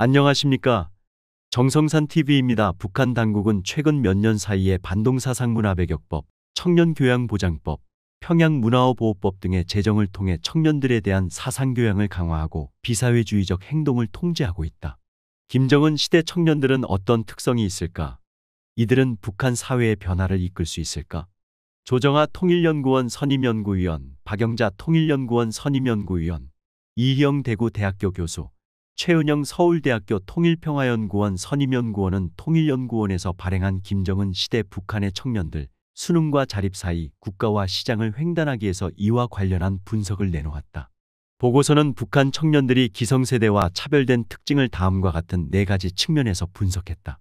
안녕하십니까? 정성산 TV입니다. 북한 당국은 최근 몇 년 사이에 반동사상문화배격법, 청년교양보장법, 평양문화어보호법 등의 제정을 통해 청년들에 대한 사상교양을 강화하고 비사회주의적 행동을 통제하고 있다. 김정은 시대 청년들은 어떤 특성이 있을까? 이들은 북한 사회의 변화를 이끌 수 있을까? 조정아 통일연구원 선임연구위원, 박영자 통일연구원 선임연구위원, 이희영 대구대학교 교수, 최은영 서울대학교 통일평화연구원 선임연구원은 통일연구원에서 발행한 김정은 시대 북한의 청년들, 수능과 자립 사이 국가와 시장을 횡단하기 위해서 이와 관련한 분석을 내놓았다. 보고서는 북한 청년들이 기성세대와 차별된 특징을 다음과 같은 4가지 측면에서 분석했다.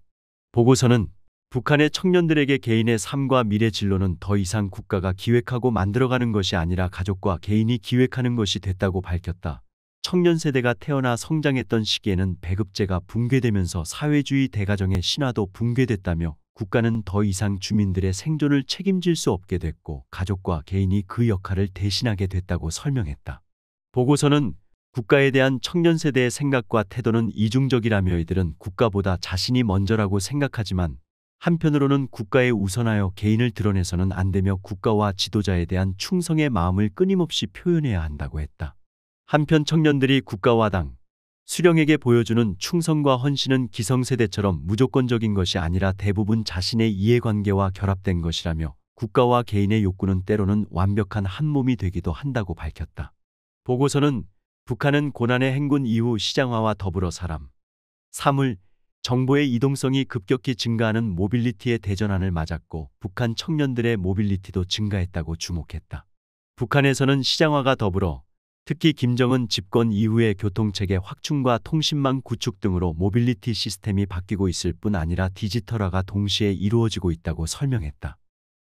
보고서는 북한의 청년들에게 개인의 삶과 미래 진로는 더 이상 국가가 기획하고 만들어가는 것이 아니라 가족과 개인이 기획하는 것이 됐다고 밝혔다. 청년 세대가 태어나 성장했던 시기에는 배급제가 붕괴되면서 사회주의 대가정의 신화도 붕괴됐다며 국가는 더 이상 주민들의 생존을 책임질 수 없게 됐고 가족과 개인이 그 역할을 대신하게 됐다고 설명했다. 보고서는 국가에 대한 청년 세대의 생각과 태도는 이중적이라며 이들은 국가보다 자신이 먼저라고 생각하지만 한편으로는 국가에 우선하여 개인을 드러내서는 안 되며 국가와 지도자에 대한 충성의 마음을 끊임없이 표현해야 한다고 했다. 한편 청년들이 국가와 당, 수령에게 보여주는 충성과 헌신은 기성세대처럼 무조건적인 것이 아니라 대부분 자신의 이해관계와 결합된 것이라며 국가와 개인의 욕구는 때로는 완벽한 한 몸이 되기도 한다고 밝혔다. 보고서는 북한은 고난의 행군 이후 시장화와 더불어 사람, 사물, 정보의 이동성이 급격히 증가하는 모빌리티의 대전환을 맞았고 북한 청년들의 모빌리티도 증가했다고 주목했다. 북한에서는 시장화가 더불어 특히 김정은 집권 이후의 교통체계 확충과 통신망 구축 등으로 모빌리티 시스템이 바뀌고 있을 뿐 아니라 디지털화가 동시에 이루어지고 있다고 설명했다.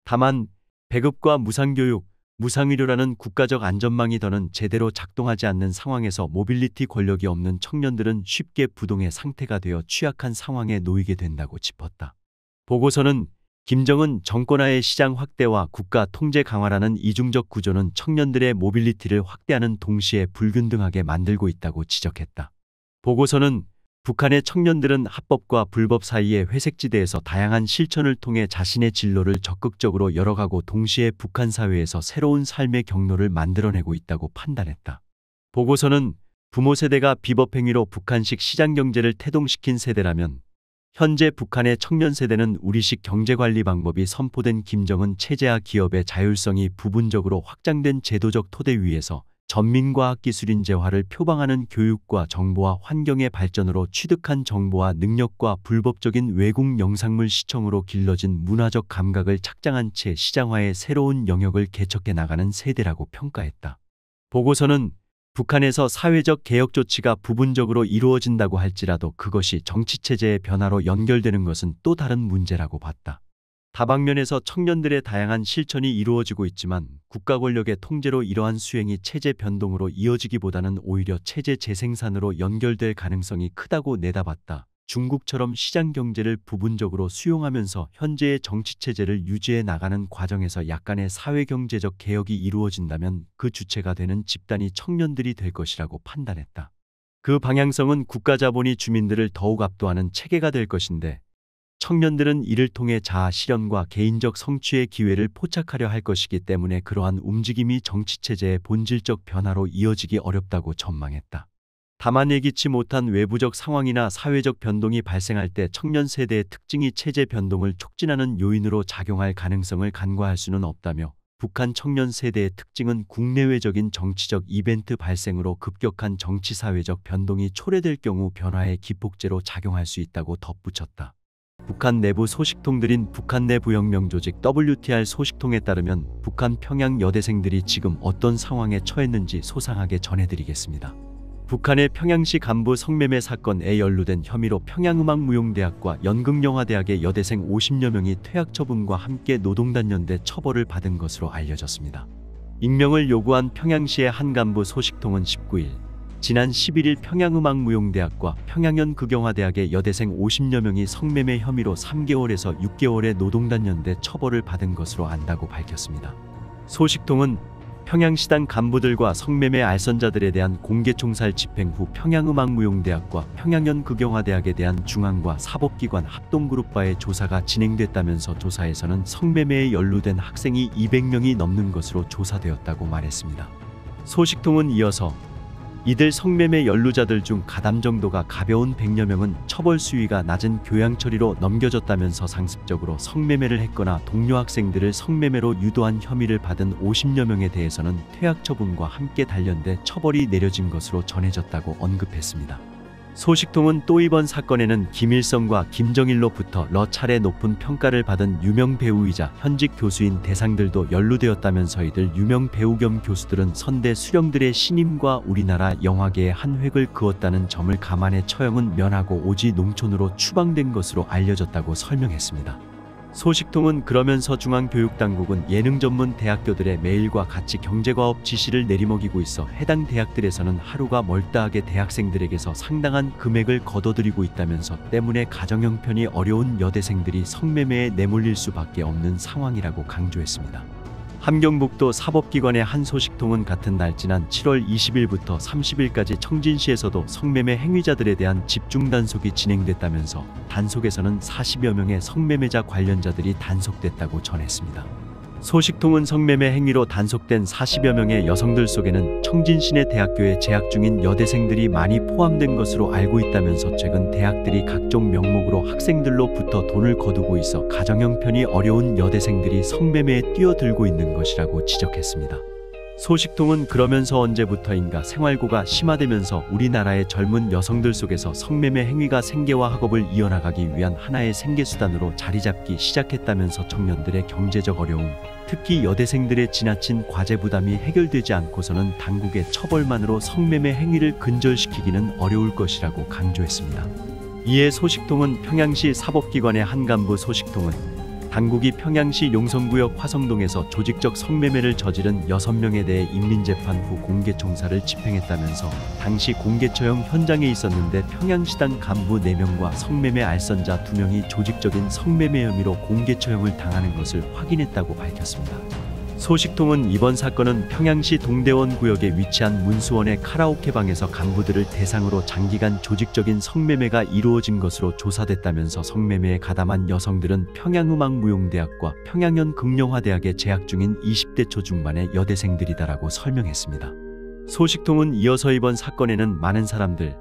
다만 배급과 무상교육, 무상의료라는 국가적 안전망이 더는 제대로 작동하지 않는 상황에서 모빌리티 권력이 없는 청년들은 쉽게 부동의 상태가 되어 취약한 상황에 놓이게 된다고 짚었다. 보고서는 김정은 정권하의 시장 확대와 국가 통제 강화라는 이중적 구조는 청년들의 모빌리티를 확대하는 동시에 불균등하게 만들고 있다고 지적했다. 보고서는 북한의 청년들은 합법과 불법 사이의 회색지대에서 다양한 실천을 통해 자신의 진로를 적극적으로 열어가고 동시에 북한 사회에서 새로운 삶의 경로를 만들어내고 있다고 판단했다. 보고서는 부모 세대가 비법행위로 북한식 시장경제를 태동시킨 세대라면 현재 북한의 청년 세대는 우리식 경제관리 방법이 선포된 김정은 체제와 기업의 자율성이 부분적으로 확장된 제도적 토대 위에서 전민과학기술인재화를 표방하는 교육과 정보와 환경의 발전으로 취득한 정보와 능력과 불법적인 외국 영상물 시청으로 길러진 문화적 감각을 착장한 채 시장화의 새로운 영역을 개척해 나가는 세대라고 평가했다. 보고서는 북한에서 사회적 개혁 조치가 부분적으로 이루어진다고 할지라도 그것이 정치체제의 변화로 연결되는 것은 또 다른 문제라고 봤다. 다방면에서 청년들의 다양한 실천이 이루어지고 있지만 국가 권력의 통제로 이러한 수행이 체제 변동으로 이어지기보다는 오히려 체제 재생산으로 연결될 가능성이 크다고 내다봤다. 중국처럼 시장 경제를 부분적으로 수용하면서 현재의 정치체제를 유지해 나가는 과정에서 약간의 사회경제적 개혁이 이루어진다면 그 주체가 되는 집단이 청년들이 될 것이라고 판단했다. 그 방향성은 국가자본이 주민들을 더욱 압도하는 체계가 될 것인데 청년들은 이를 통해 자아 실현과 개인적 성취의 기회를 포착하려 할 것이기 때문에 그러한 움직임이 정치체제의 본질적 변화로 이어지기 어렵다고 전망했다. 다만 예기치 못한 외부적 상황이나 사회적 변동이 발생할 때 청년 세대의 특징이 체제 변동을 촉진하는 요인으로 작용할 가능성을 간과할 수는 없다며 북한 청년 세대의 특징은 국내외적인 정치적 이벤트 발생으로 급격한 정치사회적 변동이 초래될 경우 변화의 기폭제로 작용할 수 있다고 덧붙였다. 북한 내부 소식통들인 북한 내 부혁명조직 WTR 소식통에 따르면 북한 평양 여대생들이 지금 어떤 상황에 처했는지 소상하게 전해드리겠습니다. 북한의 평양시 간부 성매매 사건에 연루된 혐의로 평양음악무용대학과 연극영화대학의 여대생 50여 명이 퇴학 처분과 함께 노동단련대 처벌을 받은 것으로 알려졌습니다. 익명을 요구한 평양시의 한 간부 소식통은 19일 지난 11일 평양음악무용대학과 평양연극영화대학의 여대생 50여 명이 성매매 혐의로 3개월에서 6개월의 노동단련대 처벌을 받은 것으로 안다고 밝혔습니다. 소식통은 평양시당 간부들과 성매매 알선자들에 대한 공개총살 집행 후 평양음악무용대학과 평양연극영화대학에 대한 중앙과 사법기관 합동그룹과의 조사가 진행됐다면서 조사에서는 성매매에 연루된 학생이 200명이 넘는 것으로 조사되었다고 말했습니다. 소식통은 이어서 이들 성매매 연루자들 중 가담 정도가 가벼운 100여 명은 처벌 수위가 낮은 교양 처리로 넘겨졌다면서 상습적으로 성매매를 했거나 동료 학생들을 성매매로 유도한 혐의를 받은 50여 명에 대해서는 퇴학 처분과 함께 단련돼 처벌이 내려진 것으로 전해졌다고 언급했습니다. 소식통은 또 이번 사건에는 김일성과 김정일로부터 차례 높은 평가를 받은 유명 배우이자 현직 교수인 대상들도 연루되었다면서 이들 유명 배우 겸 교수들은 선대 수령들의 신임과 우리나라 영화계에 한 획을 그었다는 점을 감안해 처형은 면하고 오지 농촌으로 추방된 것으로 알려졌다고 설명했습니다. 소식통은 그러면서 중앙교육당국은 예능 전문 대학교들의 매일과 같이 경제과업 지시를 내리먹이고 있어 해당 대학들에서는 하루가 멀다하게 대학생들에게서 상당한 금액을 거둬들이고 있다면서 때문에 가정 형편이 어려운 여대생들이 성매매에 내몰릴 수밖에 없는 상황이라고 강조했습니다. 함경북도 사법기관의 한 소식통은 같은 날 지난 7월 20일부터 30일까지 청진시에서도 성매매 행위자들에 대한 집중 단속이 진행됐다면서 단속에서는 40여 명의 성매매자 관련자들이 단속됐다고 전했습니다. 소식통은 성매매 행위로 단속된 40여 명의 여성들 속에는 청진시 내 대학교에 재학 중인 여대생들이 많이 포함된 것으로 알고 있다면서 최근 대학들이 각종 명목으로 학생들로부터 돈을 거두고 있어 가정 형편이 어려운 여대생들이 성매매에 뛰어들고 있는 것이라고 지적했습니다. 소식통은 그러면서 언제부터인가 생활고가 심화되면서 우리나라의 젊은 여성들 속에서 성매매 행위가 생계와 학업을 이어나가기 위한 하나의 생계수단으로 자리잡기 시작했다면서 청년들의 경제적 어려움, 특히 여대생들의 지나친 과제 부담이 해결되지 않고서는 당국의 처벌만으로 성매매 행위를 근절시키기는 어려울 것이라고 강조했습니다. 이에 소식통은 평양시 사법기관의 한 간부 소식통은 당국이 평양시 용성구역 화성동에서 조직적 성매매를 저지른 6명에 대해 인민재판 후 공개총살을 집행했다면서 당시 공개처형 현장에 있었는데 평양시당 간부 4명과 성매매 알선자 2명이 조직적인 성매매 혐의로 공개처형을 당하는 것을 확인했다고 밝혔습니다. 소식통은 이번 사건은 평양시 동대원 구역에 위치한 문수원의 카라오케방에서 간부들을 대상으로 장기간 조직적인 성매매가 이루어진 것으로 조사됐다면서 성매매에 가담한 여성들은 평양음악무용대학과 평양연극영화대학에 재학 중인 20대 초중반의 여대생들이다라고 설명했습니다. 소식통은 이어서 이번 사건에는 많은 사람들,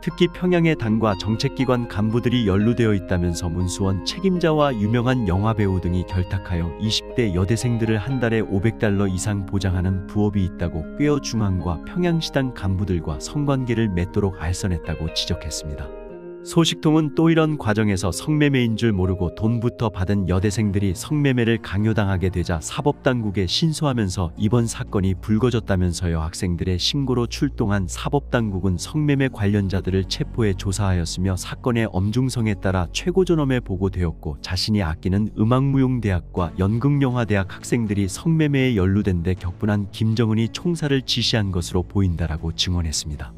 특히 평양의 당과 정책기관 간부들이 연루되어 있다면서 문수원 책임자와 유명한 영화배우 등이 결탁하여 20대 여대생들을 한 달에 $500 이상 보장하는 부업이 있다고 꿰어 중앙과 평양시당 간부들과 성관계를 맺도록 알선했다고 지적했습니다. 소식통은 또 이런 과정에서 성매매인 줄 모르고 돈부터 받은 여대생들이 성매매를 강요당하게 되자 사법당국에 신고하면서 이번 사건이 불거졌다면서 여학생들의 신고로 출동한 사법당국은 성매매 관련자들을 체포해 조사하였으며 사건의 엄중성에 따라 최고존엄에 보고되었고 자신이 아끼는 음악무용대학과 연극영화대학 학생들이 성매매에 연루된 데 격분한 김정은이 총살을 지시한 것으로 보인다라고 증언했습니다.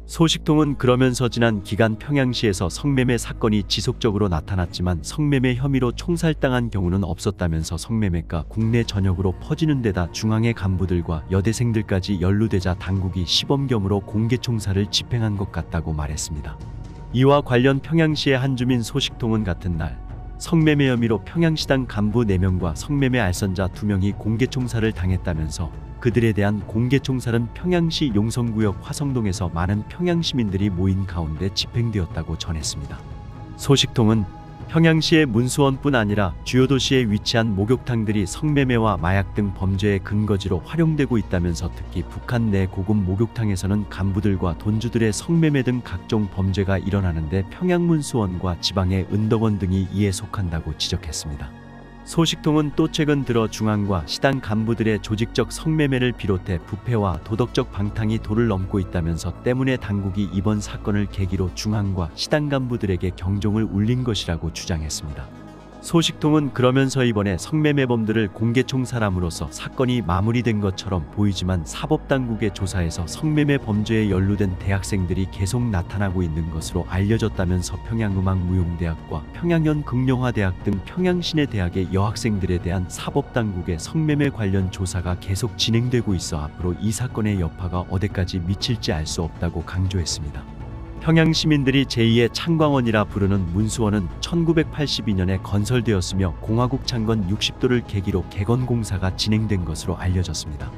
소식통은 그러면서 지난 기간 평양시에서 성매매 사건이 지속적으로 나타났지만 성매매 혐의로 총살당한 경우는 없었다면서 성매매가 국내 전역으로 퍼지는 데다 중앙의 간부들과 여대생들까지 연루되자 당국이 시범경으로 공개총살을 집행한 것 같다고 말했습니다. 이와 관련 평양시의 한 주민 소식통은 같은 날 성매매 혐의로 평양시당 간부 4명과 성매매 알선자 2명이 공개총살을 당했다면서 그들에 대한 공개총살은 평양시 용성구역 화성동에서 많은 평양시민들이 모인 가운데 집행되었다고 전했습니다. 소식통은 평양시의 문수원뿐 아니라 주요 도시에 위치한 목욕탕들이 성매매와 마약 등 범죄의 근거지로 활용되고 있다면서 특히 북한 내 고급 목욕탕에서는 간부들과 돈주들의 성매매 등 각종 범죄가 일어나는데 평양 문수원과 지방의 은덕원 등이 이에 속한다고 지적했습니다. 소식통은 또 최근 들어 중앙과 시당 간부들의 조직적 성매매를 비롯해 부패와 도덕적 방탕이 도를 넘고 있다면서 때문에 당국이 이번 사건을 계기로 중앙과 시당 간부들에게 경종을 울린 것이라고 주장했습니다. 소식통은 그러면서 이번에 성매매범들을 공개 총살함으로써 사건이 마무리된 것처럼 보이지만 사법당국의 조사에서 성매매 범죄에 연루된 대학생들이 계속 나타나고 있는 것으로 알려졌다면서 평양음악무용대학과 평양현극영화대학 등 평양시내대학의 여학생들에 대한 사법당국의 성매매 관련 조사가 계속 진행되고 있어 앞으로 이 사건의 여파가 어디까지 미칠지 알 수 없다고 강조했습니다. 평양 시민들이 제2의 창광원이라 부르는 문수원은 1982년에 건설되었으며 공화국 창건 60도를 계기로 개건공사가 진행된 것으로 알려졌습니다.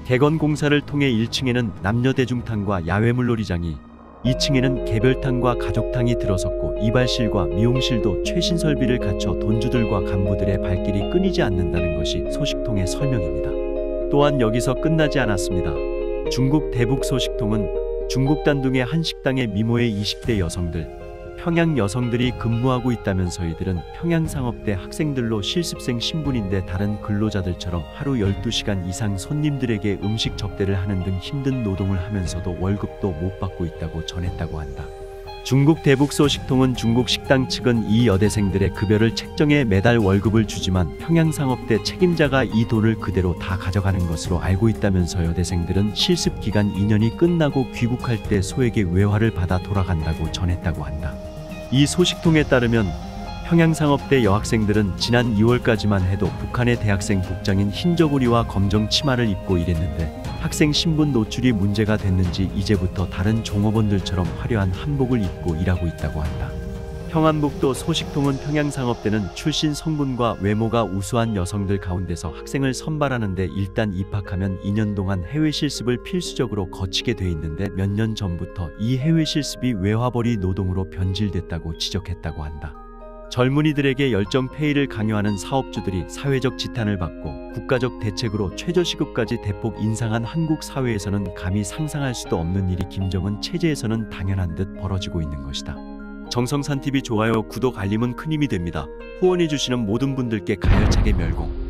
개건공사를 통해 1층에는 남녀대중탕과 야외물놀이장이, 2층에는 개별탕과 가족탕이 들어섰고 이발실과 미용실도 최신 설비를 갖춰 돈주들과 간부들의 발길이 끊이지 않는다는 것이 소식통의 설명입니다. 또한 여기서 끝나지 않았습니다. 중국 대북 소식통은 중국 단둥의 한 식당에 미모의 20대 여성들, 평양 여성들이 근무하고 있다면서 이들은 평양상업대 학생들로 실습생 신분인데 다른 근로자들처럼 하루 12시간 이상 손님들에게 음식 접대를 하는 등 힘든 노동을 하면서도 월급도 못 받고 있다고 전했다고 한다. 중국 대북 소식통은 중국 식당 측은 이 여대생들의 급여를 책정해 매달 월급을 주지만 평양상업대 책임자가 이 돈을 그대로 다 가져가는 것으로 알고 있다면서 여대생들은 실습 기간 2년이 끝나고 귀국할 때 소에게 외화를 받아 돌아간다고 전했다고 한다. 이 소식통에 따르면 평양상업대 여학생들은 지난 2월까지만 해도 북한의 대학생 복장인 흰저고리와 검정 치마를 입고 일했는데 학생 신분 노출이 문제가 됐는지 이제부터 다른 종업원들처럼 화려한 한복을 입고 일하고 있다고 한다. 평안북도 소식통은 평양상업대는 출신 성분과 외모가 우수한 여성들 가운데서 학생을 선발하는데 일단 입학하면 2년 동안 해외 실습을 필수적으로 거치게 돼 있는데 몇 년 전부터 이 해외 실습이 외화벌이 노동으로 변질됐다고 지적했다고 한다. 젊은이들에게 열정 페이를 강요하는 사업주들이 사회적 지탄을 받고 국가적 대책으로 최저시급까지 대폭 인상한 한국 사회에서는 감히 상상할 수도 없는 일이 김정은 체제에서는 당연한 듯 벌어지고 있는 것이다. 정성산TV 좋아요, 구독, 알림은 큰 힘이 됩니다. 후원해주시는 모든 분들께 가열차게 멸공.